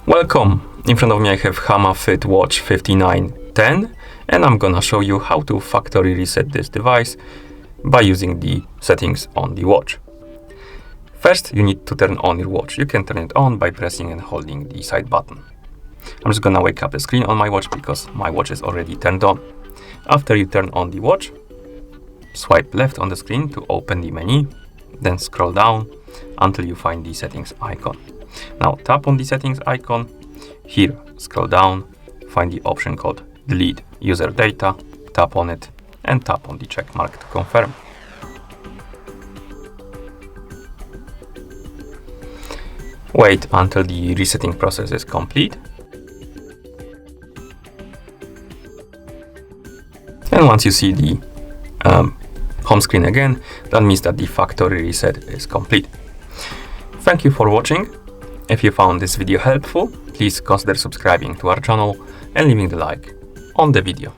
Welcome! In front of me I have Hama Fit Watch 5910 and I'm gonna show you how to factory reset this device by using the settings on the watch. First, you need to turn on your watch. You can turn it on by pressing and holding the side button. I'm just gonna wake up the screen on my watch because my watch is already turned on. After you turn on the watch, swipe left on the screen to open the menu, then scroll down until you find the settings icon. Now tap on the settings icon. Here, scroll down, find the option called Delete User Data, tap on it, and tap on the check mark to confirm. Wait until the resetting process is complete. And once you see the home screen again, that means that the factory reset is complete. Thank you for watching. If you found this video helpful, please consider subscribing to our channel and leaving the like on the video.